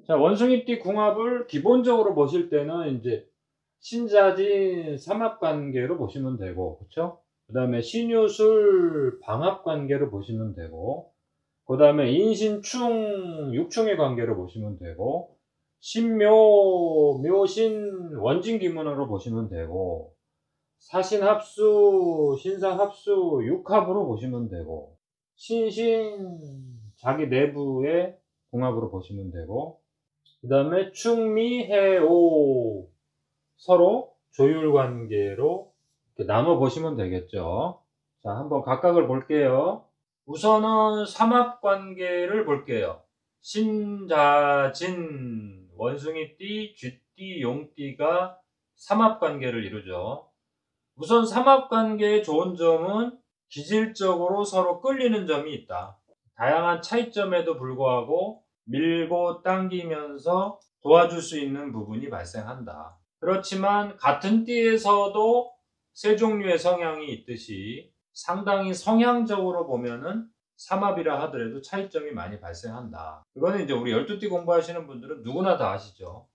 자, 원숭이띠 궁합을 기본적으로 보실 때는 이제 신자진 삼합관계로 보시면 되고, 그쵸? 그 다음에 신유술 방합관계로 보시면 되고, 그 다음에 인신충 육충의 관계로 보시면 되고, 신묘 묘신 원진기문으로 보시면 되고, 사신합수 신상합수 육합으로 보시면 되고, 신신 자기 내부의 궁합으로 보시면 되고, 그 다음에 충미해오 서로 조율관계로 이렇게 나눠 보시면 되겠죠. 자, 한번 각각을 볼게요. 우선은 삼합관계를 볼게요. 신자진 원숭이띠, 쥐띠, 용띠가 삼합관계를 이루죠. 우선 삼합관계의 좋은 점은 기질적으로 서로 끌리는 점이 있다. 다양한 차이점에도 불구하고 밀고 당기면서 도와줄 수 있는 부분이 발생한다. 그렇지만 같은 띠에서도 세 종류의 성향이 있듯이 상당히 성향적으로 보면은 삼합이라 하더라도 차이점이 많이 발생한다. 그거는 이제 우리 12띠 공부하시는 분들은 누구나 다 아시죠.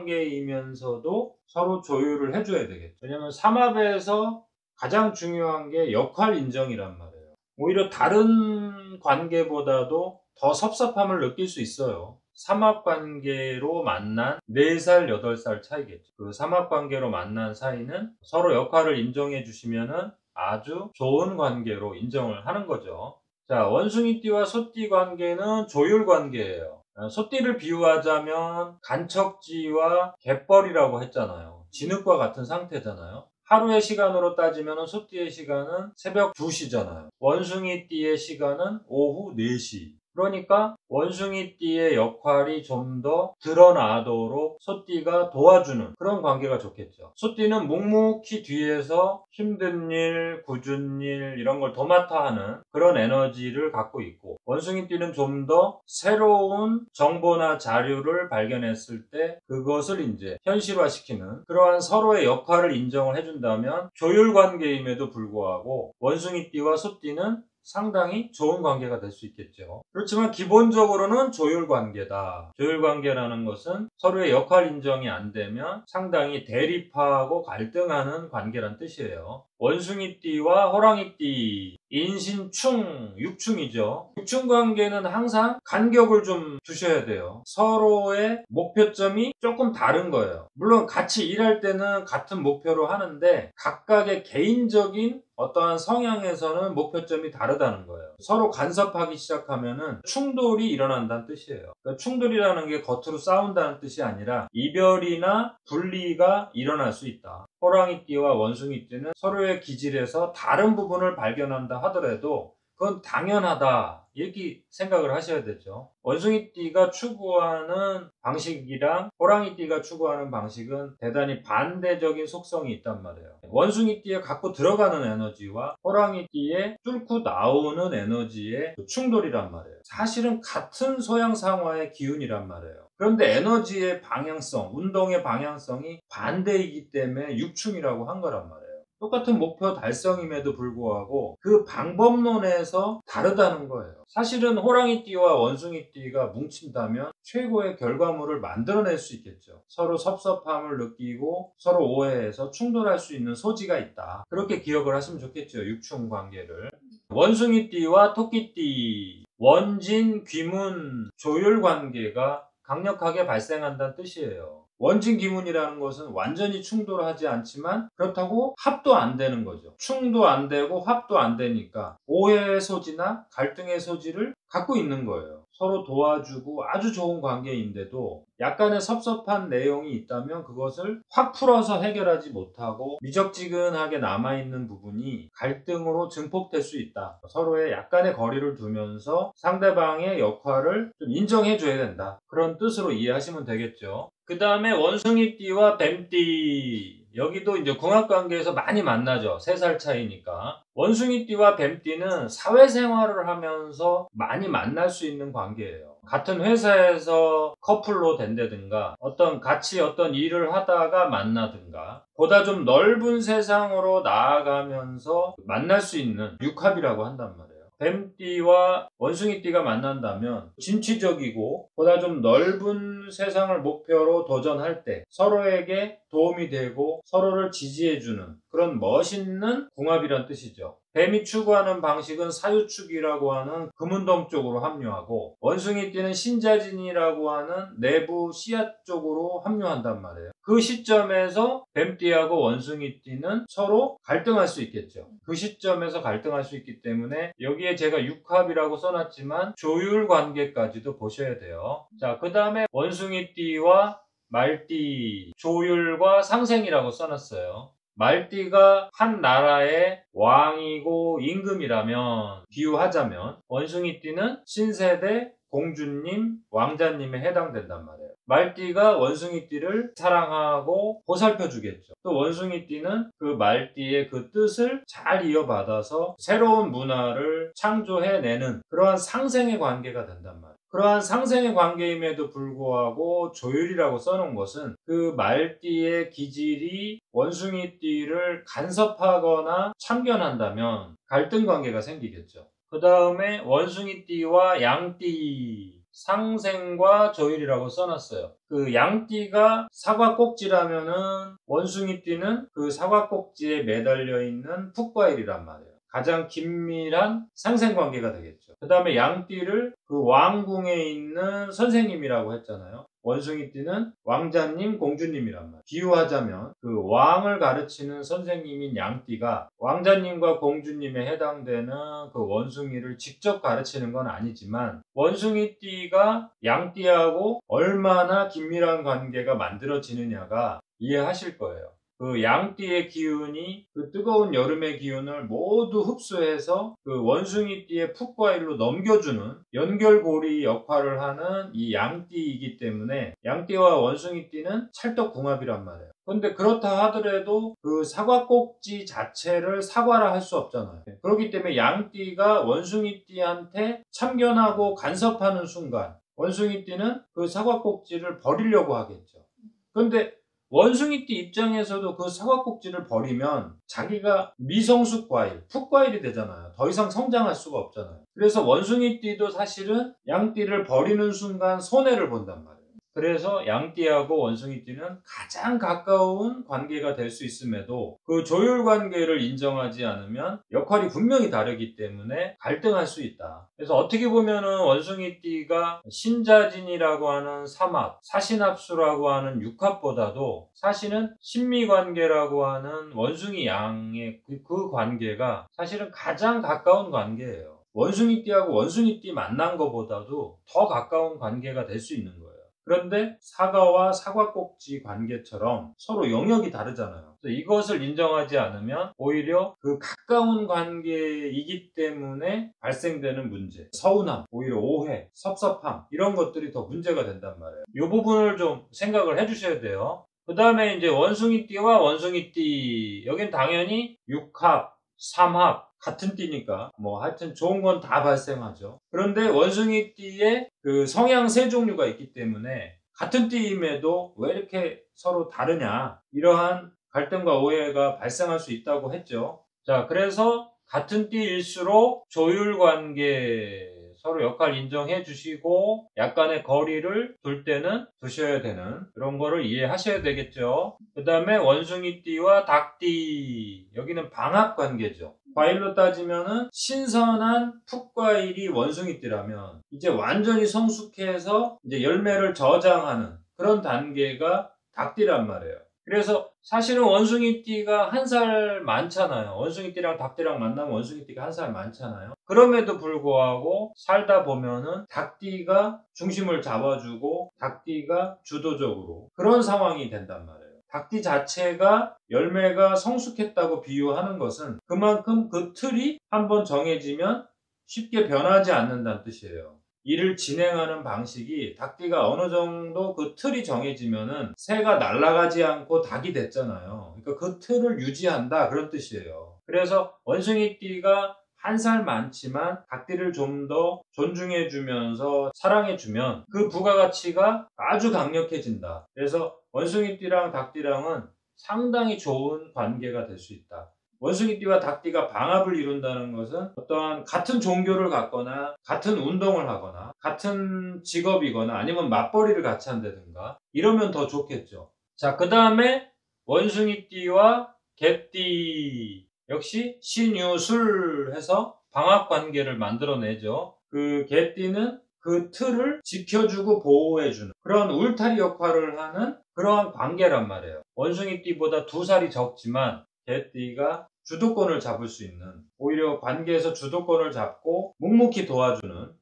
상생관계이면서도 서로 조율을 해줘야 되겠죠. 왜냐면 삼합에서 가장 중요한 게 역할 인정이란 말이에요. 오히려 다른 관계보다도 더 섭섭함을 느낄 수 있어요. 삼합관계로 만난 4살, 8살 차이겠죠. 그 삼합관계로 만난 사이는 서로 역할을 인정해 주시면은 아주 좋은 관계로 인정을 하는 거죠. 자, 원숭이띠와 소띠 관계는 조율 관계예요. 소띠를 비유하자면 간척지와 갯벌이라고 했잖아요. 진흙과 같은 상태잖아요. 하루의 시간으로 따지면 소띠의 시간은 새벽 2시잖아요. 원숭이띠의 시간은 오후 4시. 그러니까 원숭이띠의 역할이 좀 더 드러나도록 소띠가 도와주는 그런 관계가 좋겠죠. 소띠는 묵묵히 뒤에서 힘든 일, 굳은 일 이런 걸 도맡아 하는 그런 에너지를 갖고 있고, 원숭이띠는 좀 더 새로운 정보나 자료를 발견했을 때 그것을 이제 현실화시키는 그러한 서로의 역할을 인정을 해준다면 조율 관계임에도 불구하고 원숭이띠와 소띠는 상당히 좋은 관계가 될 수 있겠죠. 그렇지만 기본적으로는 조율관계다. 조율관계라는 것은 서로의 역할 인정이 안 되면 상당히 대립하고 갈등하는 관계란 뜻이에요. 원숭이띠와 호랑이띠, 인신충, 육충이죠. 육충관계는 항상 간격을 좀 두셔야 돼요. 서로의 목표점이 조금 다른 거예요. 물론 같이 일할 때는 같은 목표로 하는데 각각의 개인적인 어떠한 성향에서는 목표점이 다르다는 거예요. 서로 간섭하기 시작하면은 충돌이 일어난다는 뜻이에요. 그러니까 충돌이라는 게 겉으로 싸운다는 뜻이 아니라 이별이나 분리가 일어날 수 있다. 호랑이띠와 원숭이띠는 서로의 기질에서 다른 부분을 발견한다 하더라도 그건 당연하다 이렇게 생각을 하셔야 되죠. 원숭이띠가 추구하는 방식이랑 호랑이띠가 추구하는 방식은 대단히 반대적인 속성이 있단 말이에요. 원숭이띠에 갖고 들어가는 에너지와 호랑이띠에 뚫고 나오는 에너지의 충돌이란 말이에요. 사실은 같은 소양상화의 기운이란 말이에요. 그런데 에너지의 방향성, 운동의 방향성이 반대이기 때문에 육충이라고 한 거란 말이에요. 똑같은 목표 달성임에도 불구하고 그 방법론에서 다르다는 거예요. 사실은 호랑이띠와 원숭이띠가 뭉친다면 최고의 결과물을 만들어낼 수 있겠죠. 서로 섭섭함을 느끼고 서로 오해해서 충돌할 수 있는 소지가 있다. 그렇게 기억을 하시면 좋겠죠. 육충 관계를. 원숭이띠와 토끼띠, 원진, 귀문, 조율 관계가 강력하게 발생한다는 뜻이에요. 원진 기문이라는 것은 완전히 충돌하지 않지만 그렇다고 합도 안 되는 거죠. 충도 안 되고 합도 안 되니까 오해의 소지나 갈등의 소지를 갖고 있는 거예요. 서로 도와주고 아주 좋은 관계인데도 약간의 섭섭한 내용이 있다면 그것을 확 풀어서 해결하지 못하고 미적지근하게 남아있는 부분이 갈등으로 증폭될 수 있다. 서로의 약간의 거리를 두면서 상대방의 역할을 좀 인정해줘야 된다. 그런 뜻으로 이해하시면 되겠죠. 그 다음에 원숭이띠와 뱀띠, 여기도 이제 궁합관계에서 많이 만나죠. 3살 차이니까. 원숭이띠와 뱀띠는 사회생활을 하면서 많이 만날 수 있는 관계예요. 같은 회사에서 커플로 된다든가 같이 어떤 일을 하다가 만나든가 보다 좀 넓은 세상으로 나아가면서 만날 수 있는 육합이라고 한단 말이에요. 뱀띠와 원숭이띠가 만난다면 진취적이고 보다 좀 넓은 세상을 목표로 도전할 때 서로에게 도움이 되고 서로를 지지해주는 그런 멋있는 궁합이란 뜻이죠. 뱀이 추구하는 방식은 사유축이라고 하는 금운동 쪽으로 합류하고, 원숭이띠는 신자진이라고 하는 내부 씨앗 쪽으로 합류한단 말이에요. 그 시점에서 뱀띠하고 원숭이띠는 서로 갈등할 수 있겠죠. 그 시점에서 갈등할 수 있기 때문에 여기에 제가 육합이라고 써놨지만 조율 관계까지도 보셔야 돼요. 자, 그 다음에 원숭이띠와 말띠 조율과 상생이라고 써놨어요. 말띠가 한 나라의 왕이고 임금이라면, 비유하자면 원숭이띠는 신세대 공주님, 왕자님에 해당된단 말이에요. 말띠가 원숭이띠를 사랑하고 보살펴 주겠죠. 또 원숭이띠는 그 말띠의 그 뜻을 잘 이어받아서 새로운 문화를 창조해내는 그러한 상생의 관계가 된단 말이에요. 그러한 상생의 관계임에도 불구하고 조율이라고 써놓은 것은 그 말띠의 기질이 원숭이띠를 간섭하거나 참견한다면 갈등 관계가 생기겠죠. 그 다음에 원숭이띠와 양띠 상생과 조율이라고 써놨어요. 그 양띠가 사과 꼭지라면은 원숭이띠는 그 사과 꼭지에 매달려 있는 풋과일이란 말이에요. 가장 긴밀한 상생관계가 되겠죠. 그 다음에 양띠를 그 왕궁에 있는 선생님이라고 했잖아요. 원숭이띠는 왕자님, 공주님이란 말이에요. 비유하자면 그 왕을 가르치는 선생님인 양띠가 왕자님과 공주님에 해당되는 그 원숭이를 직접 가르치는 건 아니지만, 원숭이띠가 양띠하고 얼마나 긴밀한 관계가 만들어지느냐가 이해하실 거예요. 그 양띠의 기운이 그 뜨거운 여름의 기운을 모두 흡수해서 그 원숭이띠의 풋과일로 넘겨주는 연결고리 역할을 하는 이 양띠이기 때문에 양띠와 원숭이띠는 찰떡궁합이란 말이에요. 근데 그렇다 하더라도 그 사과 꼭지 자체를 사과라 할 수 없잖아요. 그렇기 때문에 양띠가 원숭이띠한테 참견하고 간섭하는 순간 원숭이띠는 그 사과 꼭지를 버리려고 하겠죠. 근데 원숭이띠 입장에서도 그 사과 꼭지를 버리면 자기가 미성숙 과일, 풋과일이 되잖아요. 더 이상 성장할 수가 없잖아요. 그래서 원숭이띠도 사실은 양띠를 버리는 순간 손해를 본단 말이에요. 그래서 양띠하고 원숭이띠는 가장 가까운 관계가 될 수 있음에도 그 조율 관계를 인정하지 않으면 역할이 분명히 다르기 때문에 갈등할 수 있다. 그래서 어떻게 보면은 원숭이띠가 신자진이라고 하는 삼합, 사신합수라고 하는 육합보다도 사실은 신미관계라고 하는 원숭이 양의 그 관계가 사실은 가장 가까운 관계예요. 원숭이띠하고 원숭이띠 만난 것보다도 더 가까운 관계가 될 수 있는 거예요. 그런데 사과와 사과꼭지 관계처럼 서로 영역이 다르잖아요. 그래서 이것을 인정하지 않으면 오히려 그 가까운 관계이기 때문에 발생되는 문제, 서운함, 오히려 오해, 섭섭함, 이런 것들이 더 문제가 된단 말이에요. 이 부분을 좀 생각을 해주셔야 돼요. 그 다음에 이제 원숭이띠와 원숭이띠, 여긴 당연히 육합, 삼합, 같은 띠니까 뭐 하여튼 좋은 건 다 발생하죠. 그런데 원숭이띠에 그 성향 세 종류가 있기 때문에 같은 띠임에도 왜 이렇게 서로 다르냐, 이러한 갈등과 오해가 발생할 수 있다고 했죠. 자, 그래서 같은 띠일수록 조율 관계 서로 역할 인정해 주시고 약간의 거리를 둘 때는 두셔야 되는 그런 거를 이해하셔야 되겠죠. 그 다음에 원숭이띠와 닭띠, 여기는 방합 관계죠. 과일로 따지면은 신선한 풋과일이 원숭이띠라면 이제 완전히 성숙해서 이제 열매를 저장하는 그런 단계가 닭띠란 말이에요. 그래서 사실은 원숭이띠가 한 살 많잖아요. 원숭이띠랑 닭띠랑 만나면 원숭이띠가 한 살 많잖아요. 그럼에도 불구하고 살다 보면은 닭띠가 중심을 잡아주고 닭띠가 주도적으로 그런 상황이 된단 말이에요. 닭띠 자체가 열매가 성숙했다고 비유하는 것은 그만큼 그 틀이 한번 정해지면 쉽게 변하지 않는다는 뜻이에요. 일을 진행하는 방식이 닭띠가 어느 정도 그 틀이 정해지면은 새가 날아가지 않고 닭이 됐잖아요. 그러니까 그 틀을 유지한다, 그런 뜻이에요. 그래서 원숭이띠가 한 살 많지만 닭띠를 좀 더 존중해주면서 사랑해주면 그 부가가치가 아주 강력해진다. 그래서 원숭이띠랑 닭띠랑은 상당히 좋은 관계가 될 수 있다. 원숭이띠와 닭띠가 방합을 이룬다는 것은 어떠한 같은 종교를 갖거나 같은 운동을 하거나 같은 직업이거나 아니면 맞벌이를 같이 한다든가 이러면 더 좋겠죠. 자, 그 다음에 원숭이띠와 개띠 역시 신유술 해서 방합관계를 만들어내죠. 그 개띠는 그 틀을 지켜주고 보호해주는 그런 울타리 역할을 하는 그러한 관계란 말이에요. 원숭이띠보다 2살이 적지만 개띠가 주도권을 잡을 수 있는, 오히려 관계에서 주도권을 잡고 묵묵히 도와주는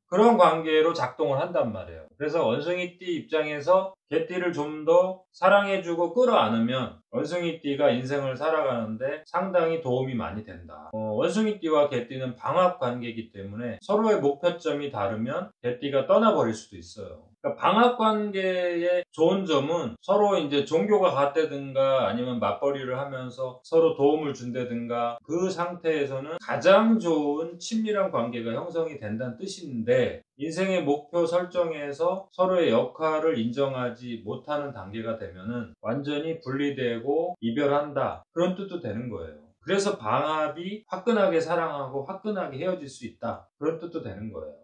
그런 관계로 작동을 한단 말이에요. 그래서 원숭이띠 입장에서 개띠를 좀 더 사랑해주고 끌어안으면 원숭이띠가 인생을 살아가는데 상당히 도움이 많이 된다. 원숭이띠와 개띠는 방합관계이기 때문에 서로의 목표점이 다르면 개띠가 떠나버릴 수도 있어요. 그러니까 방합관계의 좋은 점은 서로 이제 종교가 같다든가 아니면 맞벌이를 하면서 서로 도움을 준다든가 그 상태에서는 가장 좋은 친밀한 관계가 형성이 된다는 뜻인데, 인생의 목표 설정에서 서로의 역할을 인정하지 못하는 단계가 되면은 완전히 분리되고 이별한다, 그런 뜻도 되는 거예요. 그래서 방합이 화끈하게 사랑하고 화끈하게 헤어질 수 있다, 그런 뜻도 되는 거예요.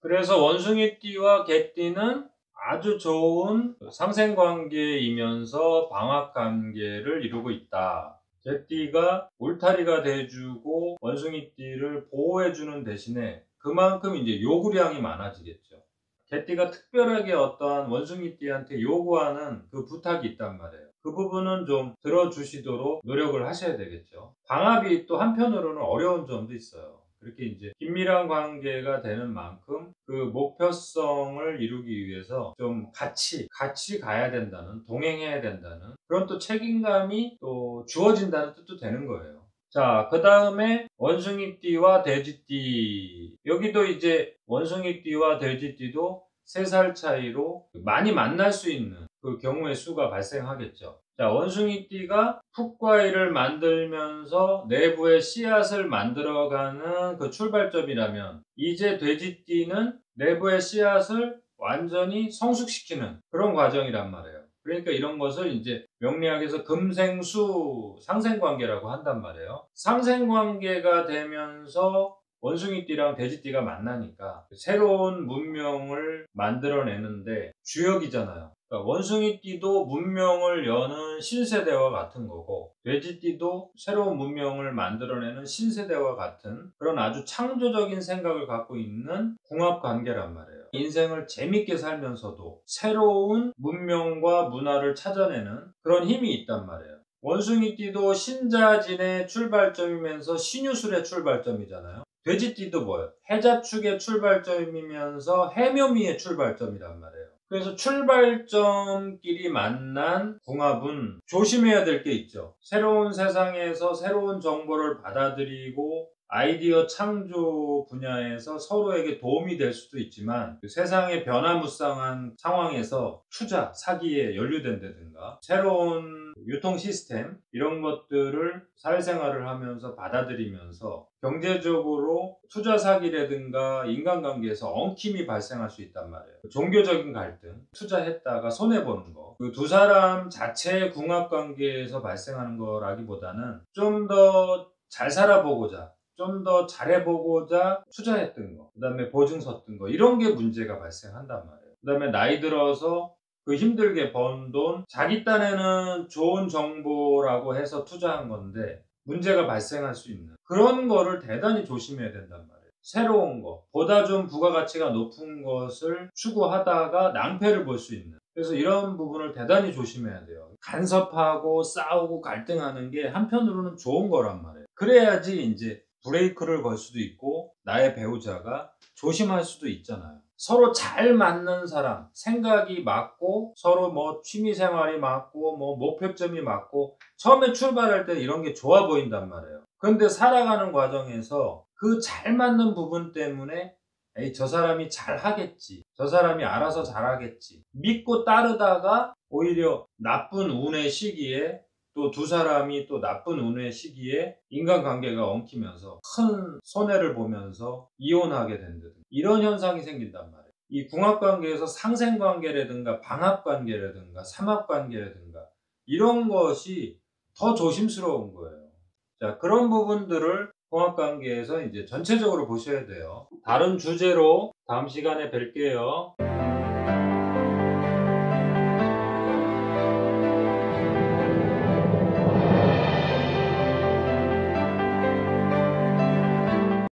그래서 원숭이띠와 개띠는 아주 좋은 상생관계이면서 방합관계를 이루고 있다. 개띠가 울타리가 돼주고 원숭이띠를 보호해주는 대신에 그만큼 이제 요구량이 많아지겠죠. 개띠가 특별하게 어떠한 원숭이띠한테 요구하는 그 부탁이 있단 말이에요. 그 부분은 좀 들어주시도록 노력을 하셔야 되겠죠. 방합이 또 한편으로는 어려운 점도 있어요. 그렇게 이제 긴밀한 관계가 되는 만큼 그 목표성을 이루기 위해서 좀 같이 가야 된다는, 동행해야 된다는 그런 또 책임감이 또 주어진다는 뜻도 되는 거예요. 자, 그 다음에 원숭이띠와 돼지띠. 여기도 이제 원숭이띠와 돼지띠도 3살 차이로 많이 만날 수 있는 그 경우의 수가 발생하겠죠. 자, 원숭이띠가 풋과일을 만들면서 내부에 씨앗을 만들어가는 그 출발점이라면, 이제 돼지띠는 내부의 씨앗을 완전히 성숙시키는 그런 과정이란 말이에요. 그러니까 이런 것을 이제 명리학에서 금생수 상생관계라고 한단 말이에요. 상생관계가 되면서 원숭이띠랑 돼지띠가 만나니까 새로운 문명을 만들어내는데 주역이잖아요. 그러니까 원숭이띠도 문명을 여는 신세대와 같은 거고, 돼지띠도 새로운 문명을 만들어내는 신세대와 같은 그런 아주 창조적인 생각을 갖고 있는 궁합관계란 말이에요. 인생을 재밌게 살면서도 새로운 문명과 문화를 찾아내는 그런 힘이 있단 말이에요. 원숭이띠도 신자진의 출발점이면서 신유술의 출발점이잖아요. 돼지띠도 뭐예요? 해자축의 출발점이면서 해묘미의 출발점이란 말이에요. 그래서 출발점끼리 만난 궁합은 조심해야 될 게 있죠. 새로운 세상에서 새로운 정보를 받아들이고 아이디어 창조 분야에서 서로에게 도움이 될 수도 있지만, 세상의 변화무쌍한 상황에서 투자, 사기에 연루된다든가 새로운 유통 시스템 이런 것들을 사회생활을 하면서 받아들이면서 경제적으로 투자 사기라든가 인간관계에서 엉킴이 발생할 수 있단 말이에요. 종교적인 갈등, 투자했다가 손해보는 거, 그 두 사람 자체의 궁합관계에서 발생하는 거라기보다는 좀 더 잘 살아보고자, 좀 더 잘해보고자 투자했던 거, 그 다음에 보증 섰던 거, 이런 게 문제가 발생한단 말이에요. 그 다음에 나이 들어서 그 힘들게 번 돈, 자기 딴에는 좋은 정보라고 해서 투자한 건데 문제가 발생할 수 있는 그런 거를 대단히 조심해야 된단 말이에요. 새로운 거, 보다 좀 부가가치가 높은 것을 추구하다가 낭패를 볼 수 있는, 그래서 이런 부분을 대단히 조심해야 돼요. 간섭하고 싸우고 갈등하는 게 한편으로는 좋은 거란 말이에요. 그래야지 이제 브레이크를 걸 수도 있고 나의 배우자가 조심할 수도 있잖아요. 서로 잘 맞는 사람, 생각이 맞고 서로 뭐 취미생활이 맞고 뭐 목표점이 맞고 처음에 출발할 때 이런 게 좋아 보인단 말이에요. 그런데 살아가는 과정에서 그 잘 맞는 부분 때문에 에이, 저 사람이 잘 하겠지, 저 사람이 알아서 잘 하겠지 믿고 따르다가 오히려 나쁜 운의 시기에, 또 두 사람이 또 나쁜 운의 시기에 인간관계가 엉키면서 큰 손해를 보면서 이혼하게 된다든가 이런 현상이 생긴단 말이에요. 이 궁합관계에서 상생관계라든가 방합관계라든가 삼합관계라든가 이런 것이 더 조심스러운 거예요. 자, 그런 부분들을 홍합관계에서 이제 전체적으로 보셔야 돼요. 다른 주제로 다음 시간에 뵐게요.